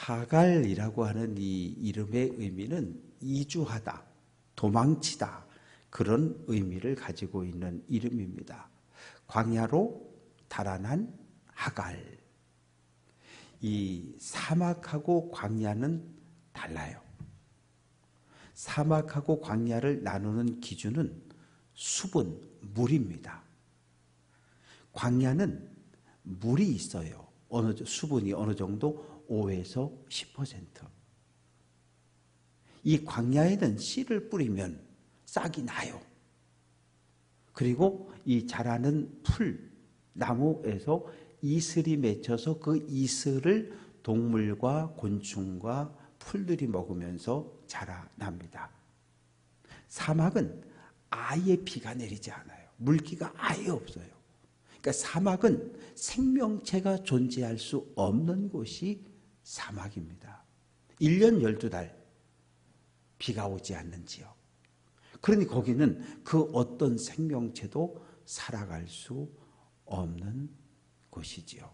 하갈이라고 하는 이 이름의 의미는 이주하다, 도망치다, 그런 의미를 가지고 있는 이름입니다. 광야로 달아난 하갈. 이 사막하고 광야는 달라요. 사막하고 광야를 나누는 기준은 수분, 물입니다. 광야는 물이 있어요. 수분이 어느 정도 5에서 10%. 이 광야에는 씨를 뿌리면 싹이 나요. 그리고 이 자라는 풀, 나무에서 이슬이 맺혀서 그 이슬을 동물과 곤충과 풀들이 먹으면서 자라납니다. 사막은 아예 비가 내리지 않아요. 물기가 아예 없어요. 그러니까 사막은 생명체가 존재할 수 없는 곳이 사막입니다. 1년 12달 비가 오지 않는 지역. 그러니 거기는 그 어떤 생명체도 살아갈 수 없는 곳이지요.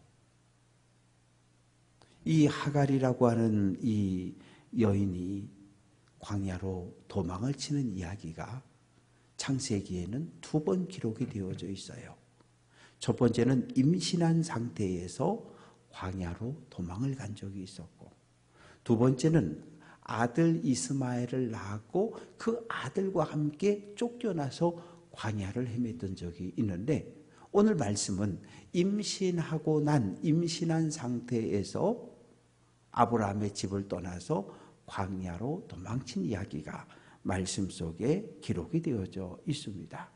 이 하갈이라고 하는 이 여인이 광야로 도망을 치는 이야기가 창세기에는 2번 기록이 되어져 있어요. 첫 번째는 임신한 상태에서 광야로 도망을 간 적이 있었고, 두 번째는 아들 이스마엘을 낳았고 그 아들과 함께 쫓겨나서 광야를 헤맸던 적이 있는데, 오늘 말씀은 임신한 상태에서 아브라함의 집을 떠나서 광야로 도망친 이야기가 말씀 속에 기록이 되어져 있습니다.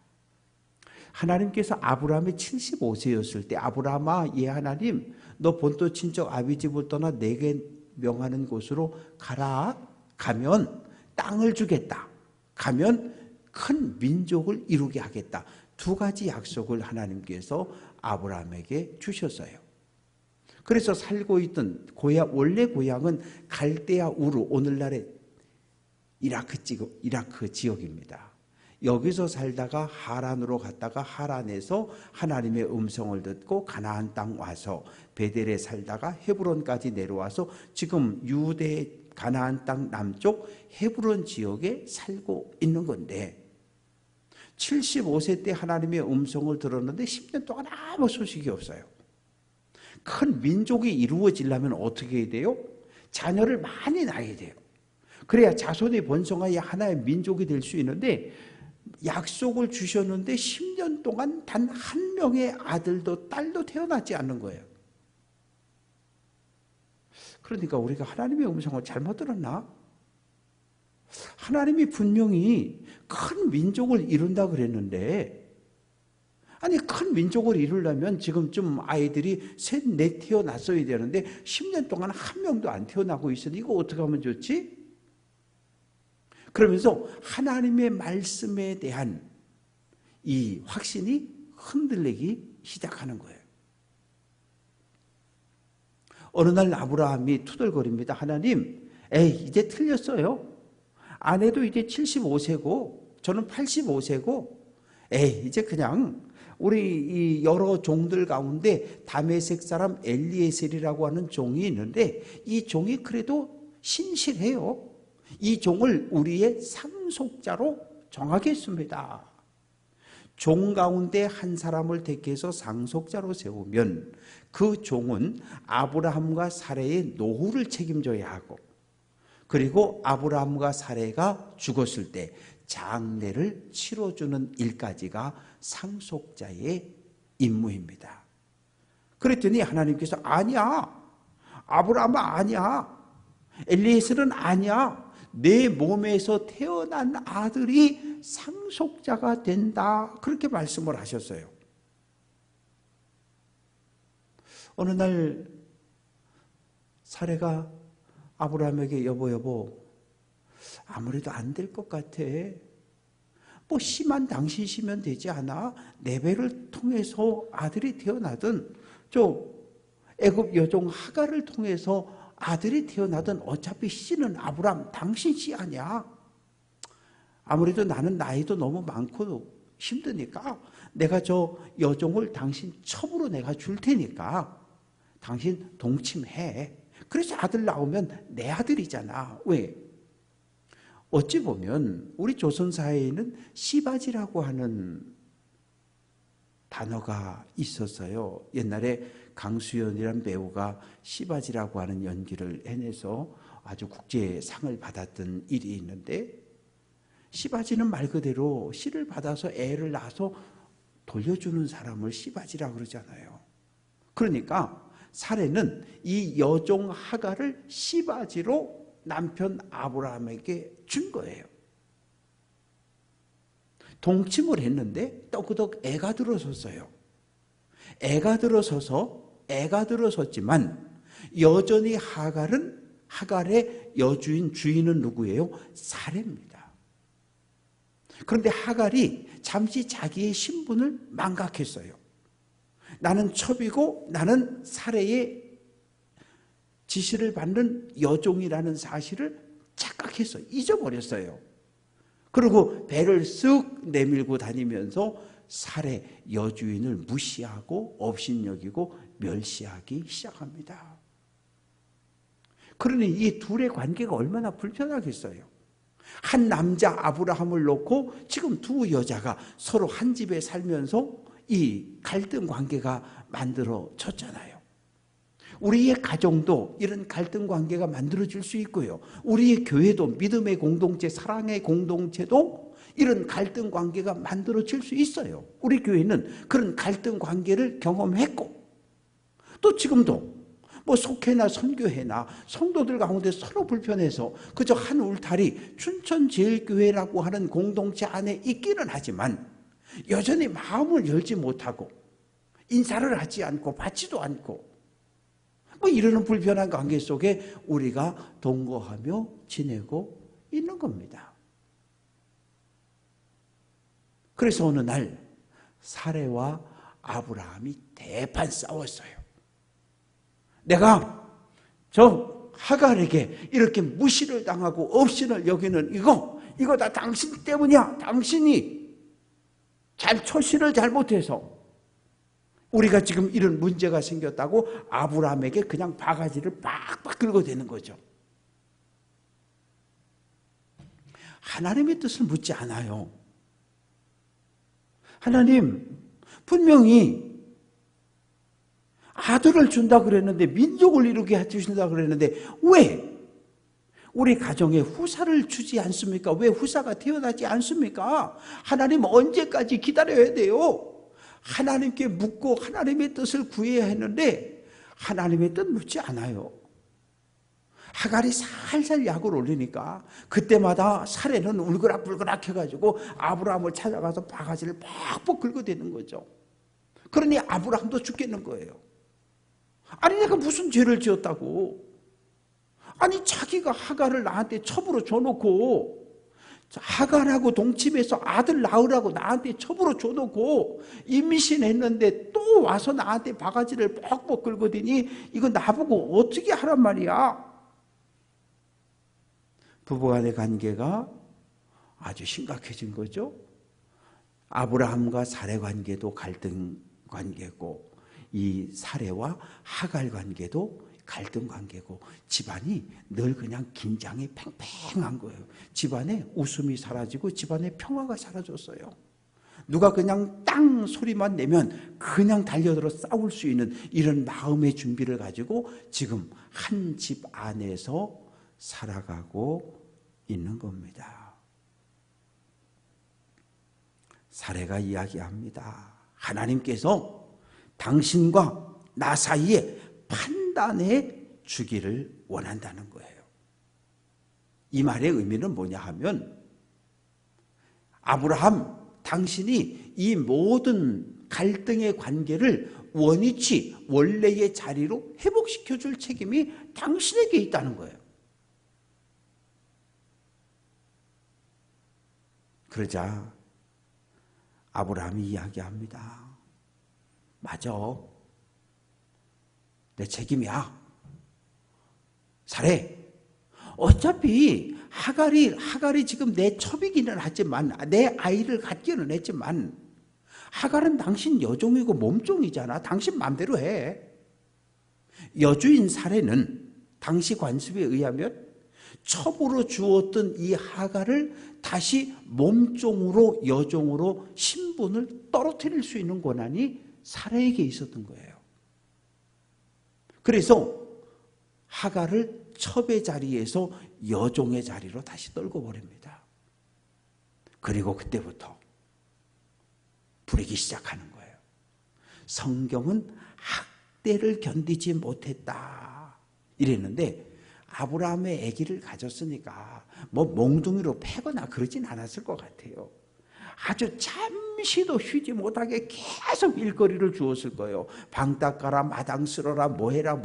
하나님께서 아브라함이 75세였을 때, 아브라함아, 예 하나님, 너 본토 친척 아비 집을 떠나 내게 명하는 곳으로 가라. 가면 땅을 주겠다. 가면 큰 민족을 이루게 하겠다. 2가지 약속을 하나님께서 아브라함에게 주셨어요. 그래서 살고 있던 원래 고향은 갈대아 우르, 오늘날의 이라크 지역입니다. 여기서 살다가 하란으로 갔다가 하란에서 하나님의 음성을 듣고 가나안 땅 와서 베델에 살다가 헤브론까지 내려와서 지금 유대 가나안 땅 남쪽 헤브론 지역에 살고 있는 건데, 75세 때 하나님의 음성을 들었는데 10년 동안 아무 소식이 없어요. 큰 민족이 이루어지려면 어떻게 해야 돼요? 자녀를 많이 낳아야 돼요. 그래야 자손이 번성하여 하나의 민족이 될 수 있는데, 약속을 주셨는데 10년 동안 단 한 명의 아들도 딸도 태어나지 않는 거예요. 그러니까 우리가 하나님의 음성을 잘못 들었나? 하나님이 분명히 큰 민족을 이룬다 그랬는데, 아니 큰 민족을 이루려면 지금쯤 아이들이 3, 4 태어났어야 되는데 10년 동안 한 명도 안 태어나고 있으니 이거 어떻게 하면 좋지? 그러면서 하나님의 말씀에 대한 이 확신이 흔들리기 시작하는 거예요. 어느 날 아브라함이 투덜거립니다. 하나님, 이제 틀렸어요. 아내도 이제 75세고 저는 85세고 이제 그냥 우리 이 여러 종들 가운데 다메섹 사람 엘리에셀이라고 하는 종이 있는데, 이 종이 그래도 신실해요. 이 종을 우리의 상속자로 정하겠습니다. 종 가운데 한 사람을 택해서 상속자로 세우면 그 종은 아브라함과 사레의 노후를 책임져야 하고, 그리고 아브라함과 사레가 죽었을 때 장례를 치러주는 일까지가 상속자의 임무입니다. 그랬더니 하나님께서 아니야, 아브라함아 아니야, 엘리에셀은 아니야, 내 몸에서 태어난 아들이 상속자가 된다, 그렇게 말씀을 하셨어요. 어느 날 사레가 아브라함에게 여보 아무래도 안 될 것 같아. 뭐 씨만 당신 씨면 되지 않아? 레벨을 통해서 아들이 태어나든 저 애굽 여종 하갈을 통해서 아들이 태어나든 어차피 씨는 아브라함 당신 씨 아니야. 아무래도 나는 나이도 너무 많고 힘드니까 내가 저 여종을 당신 첩으로 내가 줄 테니까 당신 동침해. 그래서 아들 나오면 내 아들이잖아. 왜? 어찌 보면 우리 조선사회에는 씨바지라고 하는 단어가 있었어요. 옛날에 강수연이라는 배우가 씨바지라고 하는 연기를 해내서 아주 국제상을 받았던 일이 있는데, 씨바지는 말 그대로 씨를 받아서 애를 낳아서 돌려주는 사람을 씨바지라고 그러잖아요. 그러니까 사레는 이 여종 하갈을 씨바지로 남편 아브라함에게 준 거예요. 동침을 했는데 떠그덕 애가 들어섰어요. 애가 들어섰지만 여전히 하갈의 여주인, 주인은 누구예요? 사레입니다. 그런데 하갈이 잠시 자기의 신분을 망각했어요. 나는 첩이고 나는 사레의 지시를 받는 여종이라는 사실을 착각해서 잊어버렸어요. 그리고 배를 쓱 내밀고 다니면서 사레 여주인을 무시하고 업신여기고 멸시하기 시작합니다. 그러니 이 둘의 관계가 얼마나 불편하겠어요. 한 남자 아브라함을 놓고 지금 두 여자가 서로 한 집에 살면서 이 갈등 관계가 만들어졌잖아요. 우리의 가정도 이런 갈등 관계가 만들어질 수 있고요. 우리의 교회도, 믿음의 공동체, 사랑의 공동체도 이런 갈등 관계가 만들어질 수 있어요. 우리 교회는 그런 갈등 관계를 경험했고, 또 지금도 뭐 속회나 선교회나 성도들 가운데 서로 불편해서 그저 한 울타리 춘천제일교회라고 하는 공동체 안에 있기는 하지만 여전히 마음을 열지 못하고 인사를 하지 않고 받지도 않고 뭐 이러는 불편한 관계 속에 우리가 동거하며 지내고 있는 겁니다. 그래서 어느 날 사레와 아브라함이 대판 싸웠어요. 내가 저 하갈에게 이렇게 무시를 당하고 업신을 여기는 이거 다 당신 때문이야. 당신이 처신을 잘못해서 우리가 지금 이런 문제가 생겼다고 아브라함에게 그냥 바가지를 빡빡 긁어대는 거죠. 하나님의 뜻을 묻지 않아요. 하나님 분명히 아들을 준다 그랬는데, 민족을 이루게 해주신다 그랬는데 왜 우리 가정에 후사를 주지 않습니까? 왜 후사가 태어나지 않습니까? 하나님 언제까지 기다려야 돼요? 하나님께 묻고 하나님의 뜻을 구해야 했는데 하나님의 뜻 묻지 않아요. 하갈이 살살 약을 올리니까 그때마다 사레는 울그락불그락 해가지고 아브라함을 찾아가서 바가지를 팍팍 긁어대는 거죠. 그러니 아브라함도 죽겠는 거예요. 아니 내가 무슨 죄를 지었다고. 아니 자기가 하갈을 나한테 첩으로 줘놓고, 하갈하고 동침해서 아들 낳으라고 나한테 첩으로 줘놓고 임신했는데 또 와서 나한테 바가지를 뻑뻑 긁어대니 이거 나보고 어떻게 하란 말이야. 부부간의 관계가 아주 심각해진 거죠. 아브라함과 사레 관계도 갈등 관계고, 이 사레와 하갈 관계도 갈등 관계고, 집안이 늘 그냥 긴장이 팽팽한 거예요. 집안에 웃음이 사라지고 집안에 평화가 사라졌어요. 누가 그냥 땅 소리만 내면 그냥 달려들어 싸울 수 있는 이런 마음의 준비를 가지고 지금 한 집 안에서 살아가고 있는 겁니다. 사레가 이야기합니다. 하나님께서 당신과 나 사이에 판단해 주기를 원한다는 거예요. 이 말의 의미는 뭐냐 하면, 아브라함, 당신이 이 모든 갈등의 관계를 원위치, 원래의 자리로 회복시켜 줄 책임이 당신에게 있다는 거예요. 그러자 아브라함이 이야기합니다. 맞아. 내 책임이야. 사레, 어차피 하갈이 지금 내 첩이기는 하지만, 내 아이를 갖기는 했지만 하갈은 당신 여종이고 몸종이잖아. 당신 마음대로 해. 여주인 사레는 당시 관습에 의하면 첩으로 주었던 이 하갈을 다시 몸종으로 여종으로 신분을 떨어뜨릴 수 있는 권한이 사라에게 있었던 거예요. 그래서 하갈을 첩의 자리에서 여종의 자리로 다시 떨궈 버립니다. 그리고 그때부터 부리기 시작하는 거예요. 성경은 학대를 견디지 못했다 이랬는데 아브라함의 아기를 가졌으니까 뭐 몽둥이로 패거나 그러진 않았을 것 같아요. 아주 잠시도 쉬지 못하게 계속 일거리를 주었을 거예요. 방 닦아라, 마당 쓸어라, 뭐해라.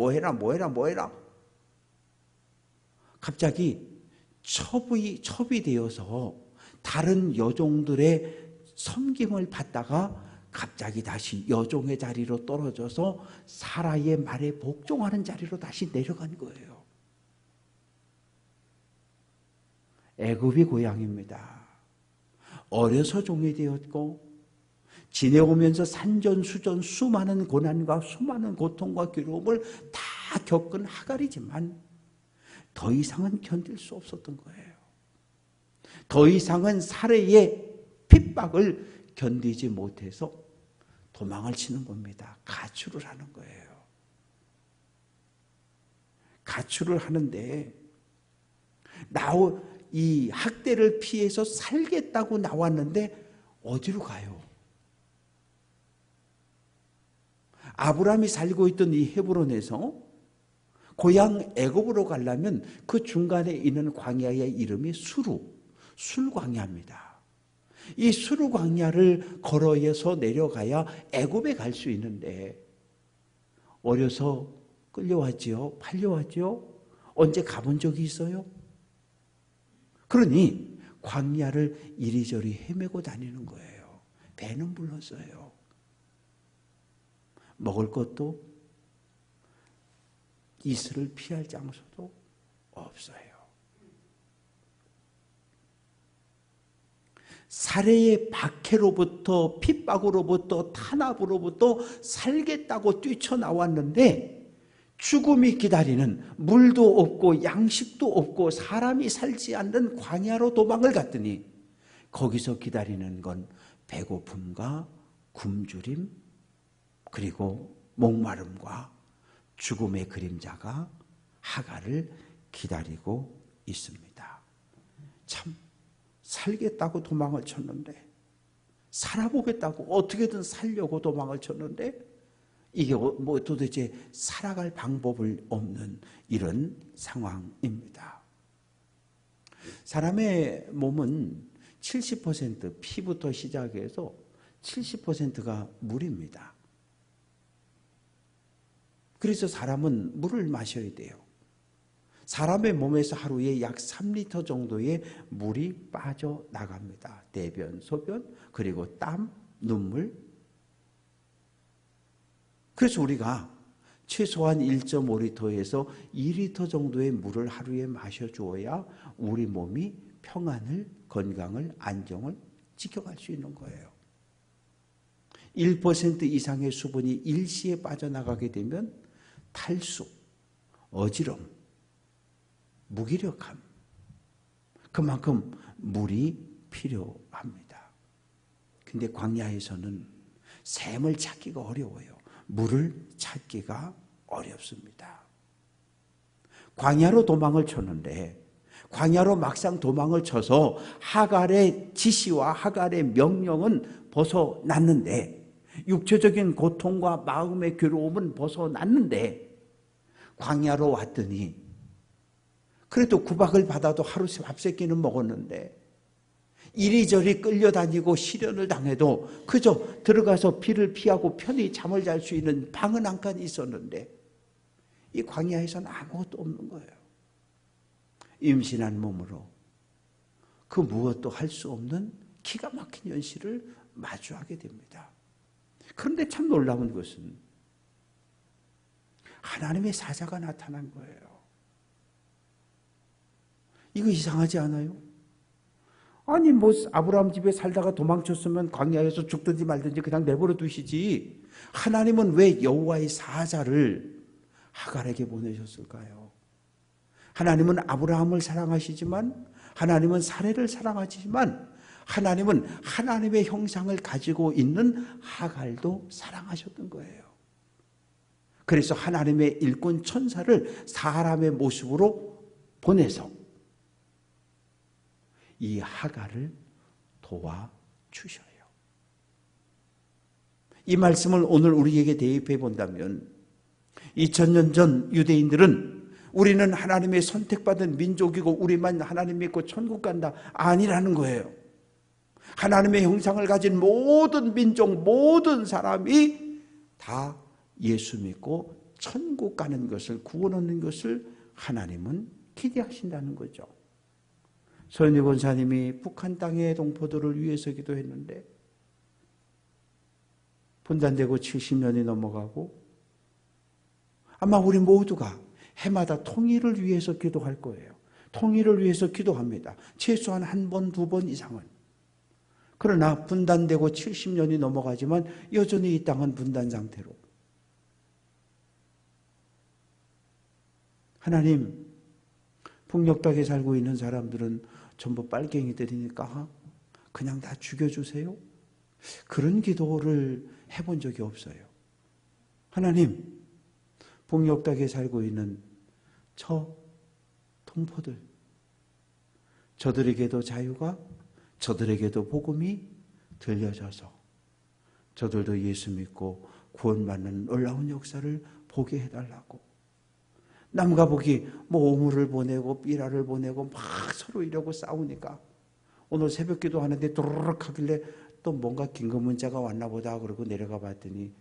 갑자기 첩이 되어서 다른 여종들의 섬김을 받다가 갑자기 다시 여종의 자리로 떨어져서 사라의 말에 복종하는 자리로 다시 내려간 거예요. 애굽이 고향입니다. 어려서 종이 되었고 지내오면서 산전수전 수많은 고난과 수많은 고통과 괴로움을 다 겪은 하갈이지만 더 이상은 견딜 수 없었던 거예요. 더 이상은 사례의 핍박을 견디지 못해서 도망을 치는 겁니다. 가출을 하는 거예요. 가출을 하는데 이 학대를 피해서 살겠다고 나왔는데 어디로 가요? 아브라함이 살고 있던 이 헤브론에서 고향 애굽으로 가려면 그 중간에 있는 광야의 이름이 술광야입니다. 이 수르광야를 걸어서 내려가야 애굽에 갈 수 있는데 어려서 끌려왔지요? 팔려왔지요? 언제 가본 적이 있어요? 그러니 광야를 이리저리 헤매고 다니는 거예요. 배는 불렀어요. 먹을 것도 이슬을 피할 장소도 없어요. 사례의 박해로부터 핍박으로부터 탄압으로부터 살겠다고 뛰쳐나왔는데 죽음이 기다리는 물도 없고 양식도 없고 사람이 살지 않는 광야로 도망을 갔더니 거기서 기다리는 건 배고픔과 굶주림 그리고 목마름과 죽음의 그림자가 하갈을 기다리고 있습니다. 참 살겠다고 도망을 쳤는데 살아보겠다고 어떻게든 살려고 도망을 쳤는데 이게 뭐 도대체 살아갈 방법을 없는 이런 상황입니다. 사람의 몸은 70% 피부터 시작해서 70%가 물입니다. 그래서 사람은 물을 마셔야 돼요. 사람의 몸에서 하루에 약 3리터 정도의 물이 빠져나갑니다. 대변, 소변, 그리고 땀, 눈물. 그래서 우리가 최소한 1.5리터에서 2리터 정도의 물을 하루에 마셔주어야 우리 몸이 평안을, 건강을, 안정을 지켜갈 수 있는 거예요. 1% 이상의 수분이 일시에 빠져나가게 되면 탈수, 어지럼, 무기력함, 그만큼 물이 필요합니다. 근데 광야에서는 샘을 찾기가 어려워요. 물을 찾기가 어렵습니다. 광야로 도망을 쳤는데 광야로 막상 도망을 쳐서 하갈의 지시와 하갈의 명령은 벗어났는데 육체적인 고통과 마음의 괴로움은 벗어났는데 광야로 왔더니 그래도 구박을 받아도 하루 밥 세 끼는 먹었는데 이리저리 끌려다니고 시련을 당해도 그저 들어가서 비를 피하고 편히 잠을 잘 수 있는 방은 한 칸 있었는데 이 광야에서는 아무것도 없는 거예요. 임신한 몸으로 그 무엇도 할 수 없는 기가 막힌 현실을 마주하게 됩니다. 그런데 참 놀라운 것은 하나님의 사자가 나타난 거예요. 이거 이상하지 않아요? 아니 뭐 아브라함 집에 살다가 도망쳤으면 광야에서 죽든지 말든지 그냥 내버려 두시지 하나님은 왜 여호와의 사자를 하갈에게 보내셨을까요? 하나님은 아브라함을 사랑하시지만, 하나님은 사레를 사랑하시지만, 하나님은 하나님의 형상을 가지고 있는 하갈도 사랑하셨던 거예요. 그래서 하나님의 일꾼 천사를 사람의 모습으로 보내서 이 하갈을 도와주셔요. 이 말씀을 오늘 우리에게 대입해 본다면 2000년 전 유대인들은 우리는 하나님의 선택받은 민족이고 우리만 하나님 믿고 천국 간다, 아니라는 거예요. 하나님의 형상을 가진 모든 민족, 모든 사람이 다 예수 믿고 천국 가는 것을, 구원 얻는 것을 하나님은 기대하신다는 거죠. 서현희 권사님이 북한 땅의 동포들을 위해서 기도했는데 분단되고 70년이 넘어가고 아마 우리 모두가 해마다 통일을 위해서 기도할 거예요. 통일을 위해서 기도합니다. 최소한 한 번, 두 번 이상은. 그러나 분단되고 70년이 넘어가지만 여전히 이 땅은 분단 상태로. 하나님, 북녘 땅에 살고 있는 사람들은 전부 빨갱이들이니까 그냥 다 죽여주세요. 그런 기도를 해본 적이 없어요. 하나님, 북녘 땅에 살고 있는 저 동포들, 저들에게도 자유가, 저들에게도 복음이 들려져서 저들도 예수 믿고 구원받는 놀라운 역사를 보게 해달라고. 남과 북이 뭐 오물을 보내고 삐라를 보내고 막 서로 이러고 싸우니까 오늘 새벽 기도 하는데 도르륵 하길래 또 뭔가 긴급 문자가 왔나 보다 그러고 내려가 봤더니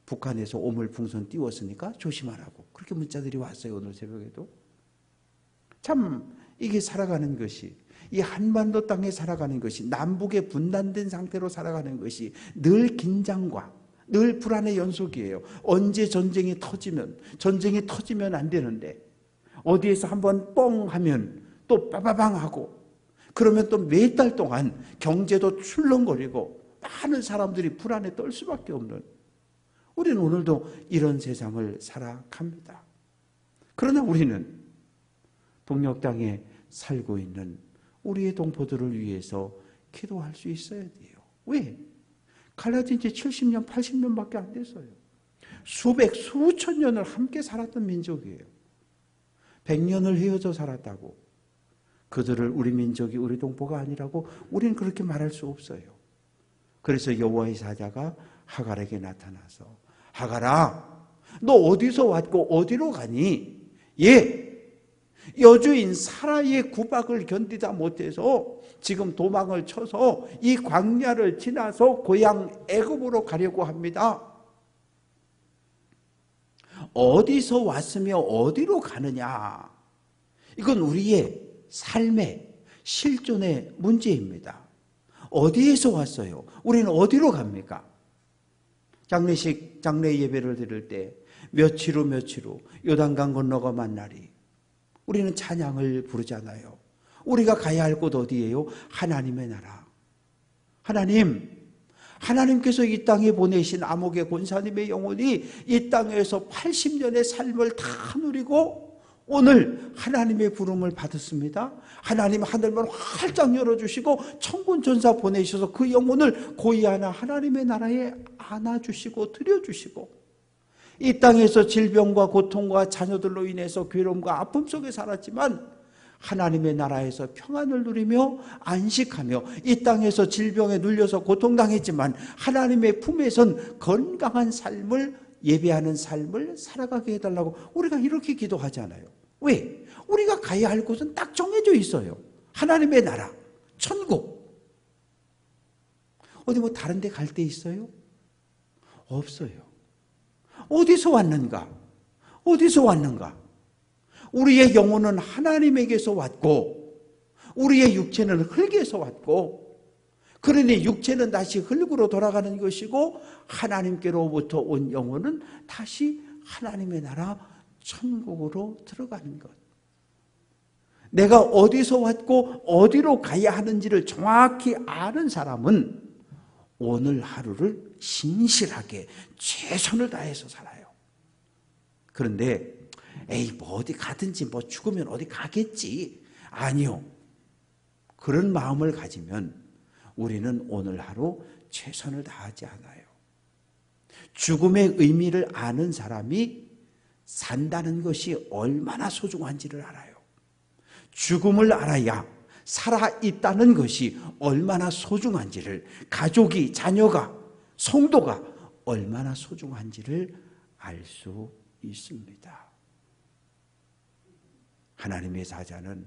북한에서 오물 풍선 띄웠으니까 조심하라고 그렇게 문자들이 왔어요. 오늘 새벽에도. 참 이게 살아가는 것이, 이 한반도 땅에 살아가는 것이, 남북에 분단된 상태로 살아가는 것이 늘 긴장과 늘 불안의 연속이에요. 언제 전쟁이 터지면 안 되는데 어디에서 한번 뻥 하면 또 빠바방 하고, 그러면 또 몇 달 동안 경제도 출렁거리고 많은 사람들이 불안에 떨 수밖에 없는, 우리는 오늘도 이런 세상을 살아갑니다. 그러나 우리는 북녘 땅에 살고 있는 우리의 동포들을 위해서 기도할 수 있어야 돼요. 왜? 갈라진 지 70년, 80년밖에 안 됐어요. 수천 년을 함께 살았던 민족이에요. 100년을 헤어져 살았다고 그들을 우리 민족이 우리 동포가 아니라고 우리는 그렇게 말할 수 없어요. 그래서 여호와의 사자가 하갈에게 나타나서, 하갈아, 너 어디서 왔고 어디로 가니? 여주인 사라의 구박을 견디다 못해서 지금 도망을 쳐서 이 광야를 지나서 고향 애굽으로 가려고 합니다. 어디서 왔으며 어디로 가느냐? 이건 우리의 삶의 실존의 문제입니다. 어디에서 왔어요? 우리는 어디로 갑니까? 장례 예배를 드릴 때 며칠 후 요단강 건너가 만나리, 우리는 찬양을 부르잖아요. 우리가 가야 할 곳 어디예요? 하나님의 나라. 하나님께서 이 땅에 보내신 아목의 권사님의 영혼이 이 땅에서 80년의 삶을 다 누리고 오늘 하나님의 부름을 받았습니다. 하나님 하늘문 활짝 열어주시고 천군 천사 보내셔서 그 영혼을 고이하나 하나님의 나라에 안아주시고 들여주시고, 이 땅에서 질병과 고통과 자녀들로 인해서 괴로움과 아픔 속에 살았지만 하나님의 나라에서 평안을 누리며 안식하며, 이 땅에서 질병에 눌려서 고통당했지만 하나님의 품에선 건강한 삶을 예배하는 삶을 살아가게 해달라고 우리가 이렇게 기도하잖아요. 왜? 우리가 가야 할 곳은 딱 정해져 있어요. 하나님의 나라, 천국. 어디 뭐 다른 데 갈 데 있어요? 없어요. 어디서 왔는가? 우리의 영혼은 하나님에게서 왔고 우리의 육체는 흙에서 왔고, 그러니 육체는 다시 흙으로 돌아가는 것이고 하나님께로부터 온 영혼은 다시 하나님의 나라 천국으로 들어가는 것. 내가 어디서 왔고 어디로 가야 하는지를 정확히 아는 사람은 오늘 하루를 신실하게 최선을 다해서 살아요. 그런데 에이 뭐 어디 가든지 뭐 죽으면 어디 가겠지. 아니요. 그런 마음을 가지면 우리는 오늘 하루 최선을 다하지 않아요. 죽음의 의미를 아는 사람이 산다는 것이 얼마나 소중한지를 알아요. 죽음을 알아야 살아있다는 것이 얼마나 소중한지를, 가족이, 자녀가, 성도가 얼마나 소중한지를 알 수 있습니다. 하나님의 사자는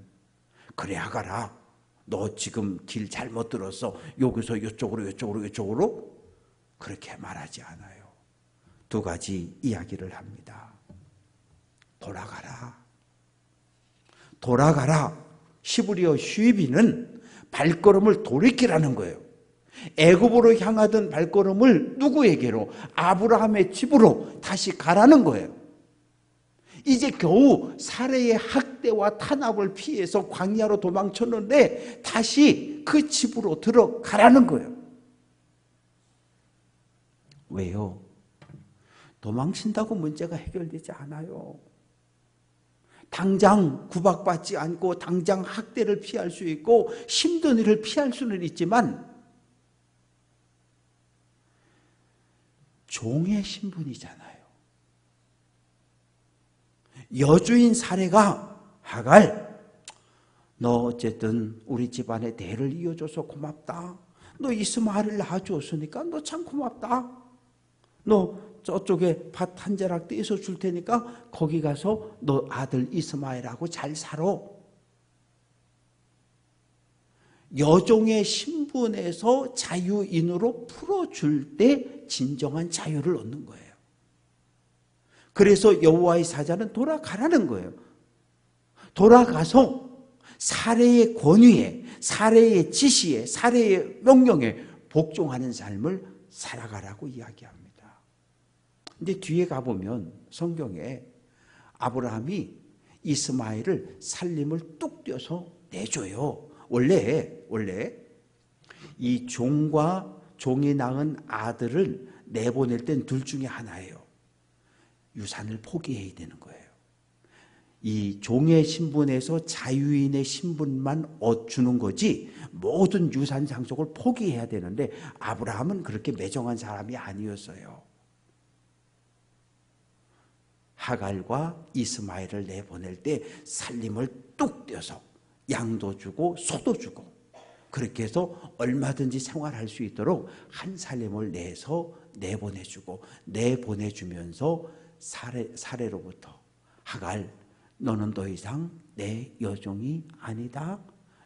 그래 하가라. 너 지금 길 잘못 들었어. 여기서 이쪽으로 그렇게 말하지 않아요. 두 가지 이야기를 합니다. 돌아가라. 히브리어 휘비는 발걸음을 돌이키라는 거예요. 애굽으로 향하던 발걸음을 누구에게로? 아브라함의 집으로 다시 가라는 거예요. 이제 겨우 사례의 학대와 탄압을 피해서 광야로 도망쳤는데 다시 그 집으로 들어가라는 거예요. 왜요? 도망친다고 문제가 해결되지 않아요. 당장 구박받지 않고 당장 학대를 피할 수 있고 힘든 일을 피할 수는 있지만 종의 신분이잖아요. 여주인 사례가 하갈, 너 어쨌든 우리 집안의 대를 이어줘서 고맙다. 너 이스마엘을 낳아주었으니까 너 참 고맙다. 너 저쪽에 밭 한 자락 떼서 줄 테니까 거기 가서 너 아들 이스마엘하고 잘 살아. 여종의 신분에서 자유인으로 풀어줄 때 진정한 자유를 얻는 거예요. 그래서 여호와의 사자는 돌아가라는 거예요. 돌아가서 사례의 권위에, 사례의 지시에, 사례의 명령에 복종하는 삶을 살아가라고 이야기합니다. 근데 뒤에 가보면 성경에 아브라함이 이스마엘을 살림을 뚝 떼어서 내줘요. 원래 이 종과 종이 낳은 아들을 내보낼 땐 둘 중에 하나예요. 유산을 포기해야 되는 거예요. 이 종의 신분에서 자유인의 신분만 주는 거지 모든 유산 상속을 포기해야 되는데 아브라함은 그렇게 매정한 사람이 아니었어요. 하갈과 이스마엘을 내보낼 때 살림을 뚝 떼어서 양도 주고 소도 주고 그렇게 해서 얼마든지 생활할 수 있도록 한 살림을 내서 내보내주면서 사례로부터 하갈, 너는 더 이상 내 여종이 아니다.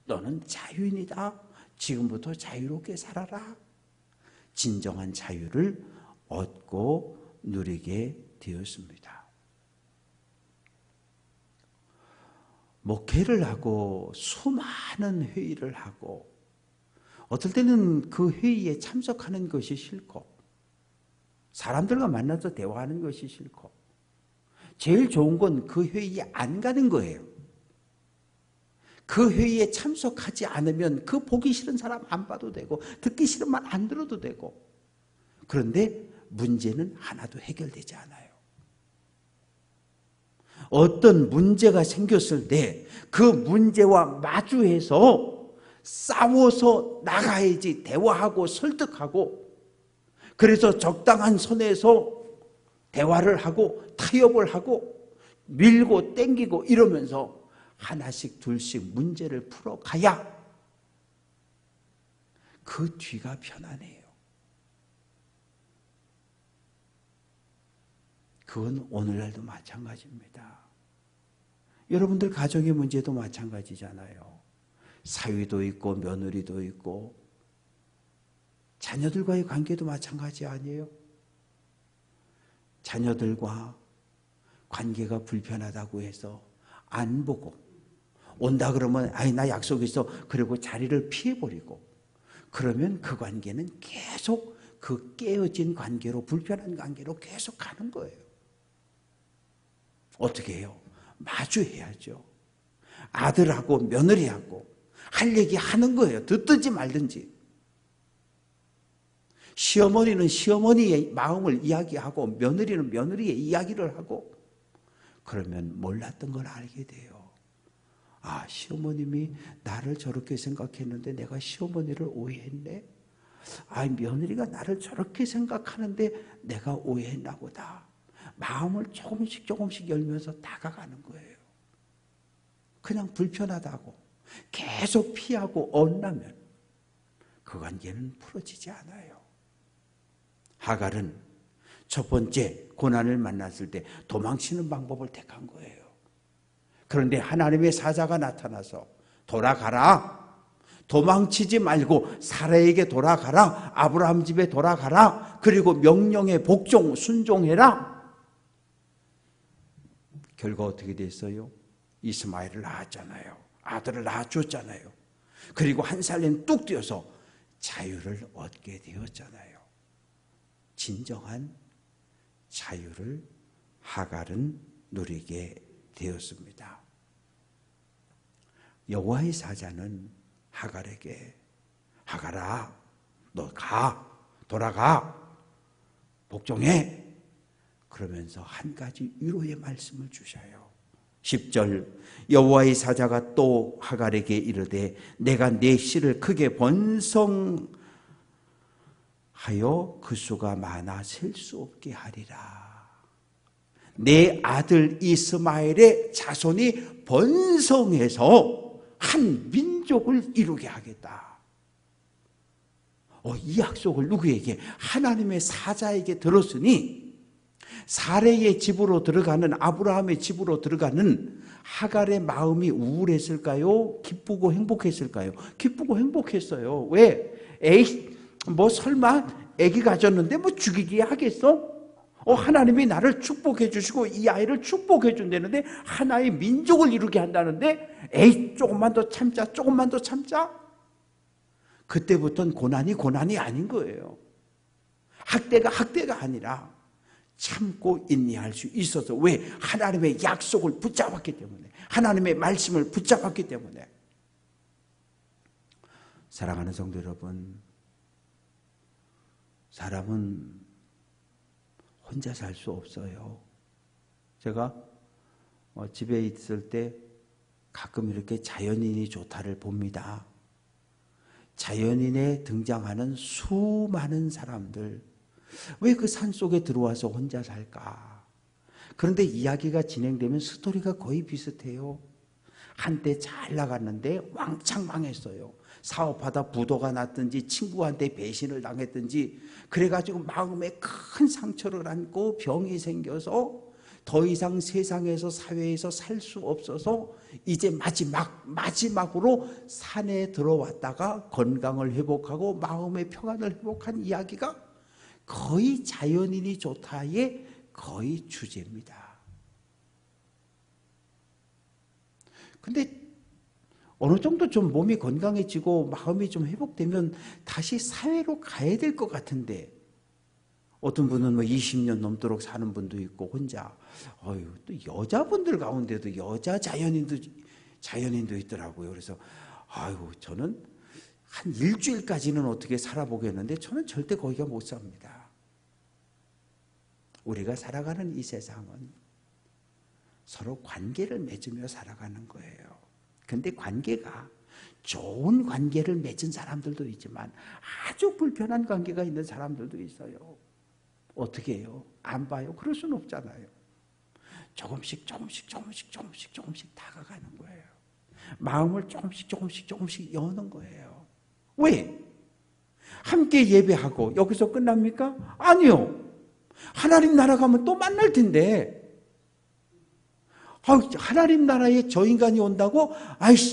너는 자유인이다. 지금부터 자유롭게 살아라. 진정한 자유를 얻고 누리게 되었습니다. 목회를 하고 수많은 회의를 하고 어떨 때는 그 회의에 참석하는 것이 싫고 사람들과 만나서 대화하는 것이 싫고 제일 좋은 건 그 회의에 안 가는 거예요. 그 회의에 참석하지 않으면 그 보기 싫은 사람 안 봐도 되고 듣기 싫은 말 안 들어도 되고 그런데 문제는 하나도 해결되지 않아요. 어떤 문제가 생겼을 때 그 문제와 마주해서 싸워서 나가야지 대화하고 설득하고 그래서 적당한 선에서 대화를 하고 타협을 하고 밀고 땡기고 이러면서 하나씩 둘씩 문제를 풀어가야 그 뒤가 편안해요. 그건 오늘날도 마찬가지입니다. 여러분들 가정의 문제도 마찬가지잖아요. 사위도 있고 며느리도 있고 자녀들과의 관계도 마찬가지 아니에요? 자녀들과 관계가 불편하다고 해서 안 보고 온다 그러면 아이 나 약속 있어 그리고 자리를 피해버리고 그러면 그 관계는 계속 그 깨어진 관계로 불편한 관계로 계속 가는 거예요. 어떻게 해요? 마주해야죠. 아들하고 며느리하고 할 얘기 하는 거예요. 듣든지 말든지. 시어머니는 시어머니의 마음을 이야기하고 며느리는 며느리의 이야기를 하고 그러면 몰랐던 걸 알게 돼요. 아, 시어머님이 나를 저렇게 생각했는데 내가 시어머니를 오해했네. 아, 며느리가 나를 저렇게 생각하는데 내가 오해했나 보다. 마음을 조금씩 열면서 다가가는 거예요. 그냥 불편하다고 계속 피하고 엇나면 그 관계는 풀어지지 않아요. 하갈은 첫 번째 고난을 만났을 때 도망치는 방법을 택한 거예요. 그런데 하나님의 사자가 나타나서 돌아가라. 도망치지 말고 사라에게 돌아가라. 아브라함 집에 돌아가라. 그리고 명령에 순종해라. 결과 어떻게 됐어요? 이스마엘을 낳았잖아요. 아들을 낳아줬잖아요. 그리고 한 살엔 뚝 뛰어서 자유를 얻게 되었잖아요. 진정한 자유를 하갈은 누리게 되었습니다. 여호와의 사자는 하갈에게 하갈아, 너 가, 돌아가, 복종해. 그러면서 한 가지 위로의 말씀을 주셔요. 10절 여호와의 사자가 또 하갈에게 이르되 내가 내 씨를 크게 번성하여 그 수가 많아 셀 수 없게 하리라. 내 아들 이스마엘의 자손이 번성해서 한 민족을 이루게 하겠다. 이 약속을 누구에게? 하나님의 사자에게 들었으니 사레의 집으로 들어가는, 아브라함의 집으로 들어가는 하갈의 마음이 우울했을까요? 기쁘고 행복했을까요? 기쁘고 행복했어요. 왜? 설마 애기 가졌는데 죽이기 하겠어? 하나님이 나를 축복해 주시고 이 아이를 축복해 준다는데 하나의 민족을 이루게 한다는데 조금만 더 참자. 그때부터는 고난이 아닌 거예요. 학대가 아니라 참고 인내할 수 있어서. 왜? 하나님의 약속을 붙잡았기 때문에, 하나님의 말씀을 붙잡았기 때문에. 사랑하는 성도 여러분, 사람은 혼자 살 수 없어요. 제가 집에 있을 때 가끔 이렇게 자연인이 좋다를 봅니다. 자연인에 등장하는 수많은 사람들, 왜 그 산속에 들어와서 혼자 살까? 그런데 이야기가 진행되면 스토리가 거의 비슷해요. 한때 잘 나갔는데 왕창 망했어요. 사업하다 부도가 났든지 친구한테 배신을 당했든지 그래가지고 마음에 큰 상처를 안고 병이 생겨서 더 이상 세상에서 사회에서 살 수 없어서 이제 마지막으로 산에 들어왔다가 건강을 회복하고 마음의 평안을 회복한 이야기가 거의 자연인이 좋다의 거의 주제입니다. 근데 어느 정도 좀 몸이 건강해지고 마음이 좀 회복되면 다시 사회로 가야 될 것 같은데, 어떤 분은 20년 넘도록 사는 분도 있고 혼자. 또 여자분들 가운데도 여자 자연인도 있더라고요. 그래서 저는 한 일주일까지는 어떻게 살아보겠는데 저는 절대 거기가 못 삽니다. 우리가 살아가는 이 세상은 서로 관계를 맺으며 살아가는 거예요. 근데 관계가 좋은 관계를 맺은 사람들도 있지만 아주 불편한 관계가 있는 사람들도 있어요. 어떻게 해요? 안 봐요? 그럴 수는 없잖아요. 조금씩 다가가는 거예요. 마음을 조금씩 여는 거예요. 왜? 함께 예배하고 여기서 끝납니까? 아니요. 하나님 나라 가면 또 만날 텐데, 하나님 나라에 저 인간이 온다고?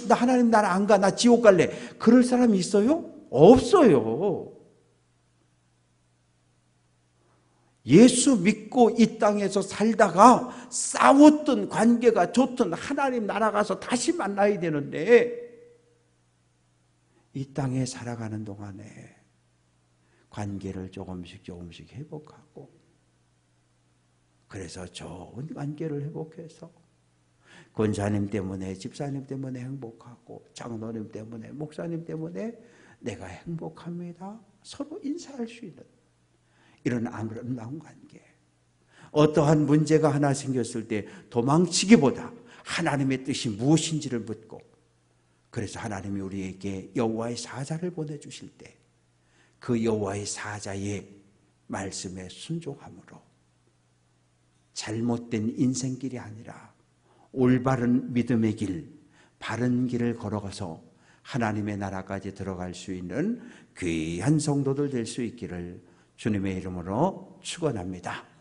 나 하나님 나라 안 가, 나 지옥 갈래. 그럴 사람이 있어요? 없어요. 예수 믿고 이 땅에서 살다가 싸웠던 관계가 좋던 하나님 나라 가서 다시 만나야 되는데, 이 땅에 살아가는 동안에 관계를 조금씩 회복하고, 그래서 좋은 관계를 회복해서 권사님 때문에, 집사님 때문에 행복하고, 장로님 때문에, 목사님 때문에 내가 행복합니다. 서로 인사할 수 있는 이런 아름다운 관계. 어떠한 문제가 하나 생겼을 때 도망치기보다 하나님의 뜻이 무엇인지를 묻고, 그래서 하나님이 우리에게 여호와의 사자를 보내주실 때 그 여호와의 사자의 말씀에 순종함으로 잘못된 인생길이 아니라 올바른 믿음의 길, 바른 길을 걸어가서 하나님의 나라까지 들어갈 수 있는 귀한 성도들 될 수 있기를 주님의 이름으로 축원합니다.